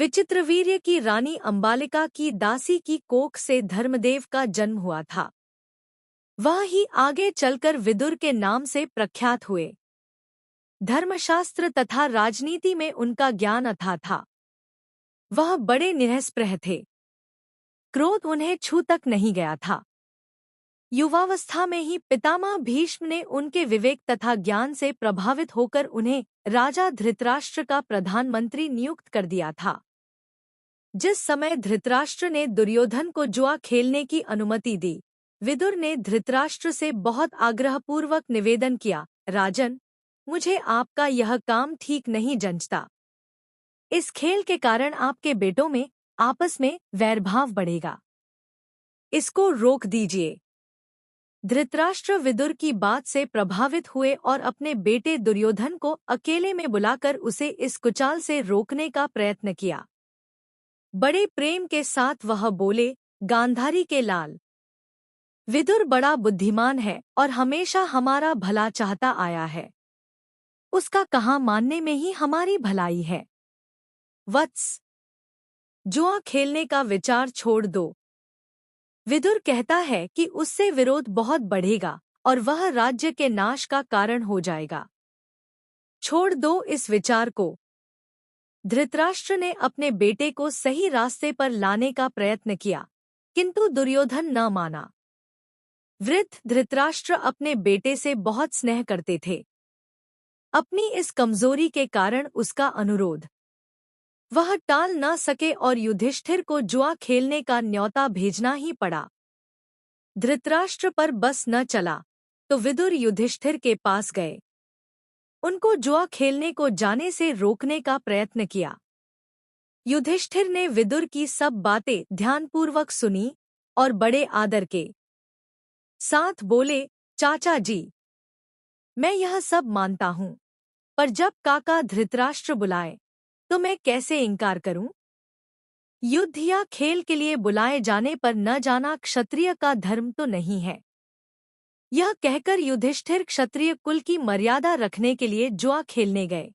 विचित्रवीर्य की रानी अंबालिका की दासी की कोख से धर्मदेव का जन्म हुआ था। वह ही आगे चलकर विदुर के नाम से प्रख्यात हुए। धर्मशास्त्र तथा राजनीति में उनका ज्ञान अथाह था। वह बड़े निरस्पृह थे। क्रोध उन्हें छू तक नहीं गया था। युवावस्था में ही पितामह भीष्म ने उनके विवेक तथा ज्ञान से प्रभावित होकर उन्हें राजा धृतराष्ट्र का प्रधानमंत्री नियुक्त कर दिया था। जिस समय धृतराष्ट्र ने दुर्योधन को जुआ खेलने की अनुमति दी, विदुर ने धृतराष्ट्र से बहुत आग्रहपूर्वक निवेदन किया, राजन, मुझे आपका यह काम ठीक नहीं जंचता। इस खेल के कारण आपके बेटों में आपस में वैरभाव बढ़ेगा। इसको रोक दीजिए। धृतराष्ट्र विदुर की बात से प्रभावित हुए और अपने बेटे दुर्योधन को अकेले में बुलाकर उसे इस कुचाल से रोकने का प्रयत्न किया। बड़े प्रेम के साथ वह बोले, गांधारी के लाल, विदुर बड़ा बुद्धिमान है और हमेशा हमारा भला चाहता आया है। उसका कहाँ मानने में ही हमारी भलाई है। वत्स, जुआ खेलने का विचार छोड़ दो। विदुर कहता है कि उससे विरोध बहुत बढ़ेगा और वह राज्य के नाश का कारण हो जाएगा। छोड़ दो इस विचार को। धृतराष्ट्र ने अपने बेटे को सही रास्ते पर लाने का प्रयत्न किया, किंतु दुर्योधन न माना। वृद्ध धृतराष्ट्र अपने बेटे से बहुत स्नेह करते थे। अपनी इस कमजोरी के कारण उसका अनुरोध वह टाल न सके और युधिष्ठिर को जुआ खेलने का न्योता भेजना ही पड़ा। धृतराष्ट्र पर बस न चला तो विदुर युधिष्ठिर के पास गए। उनको जुआ खेलने को जाने से रोकने का प्रयत्न किया। युधिष्ठिर ने विदुर की सब बातें ध्यानपूर्वक सुनी और बड़े आदर के साथ बोले, चाचा जी, मैं यह सब मानता हूँ, पर जब काका धृतराष्ट्र बुलाए तो मैं कैसे इनकार करूं? युद्ध या खेल के लिए बुलाए जाने पर न जाना क्षत्रिय का धर्म तो नहीं है। यह कहकर युधिष्ठिर क्षत्रिय कुल की मर्यादा रखने के लिए जुआ खेलने गए।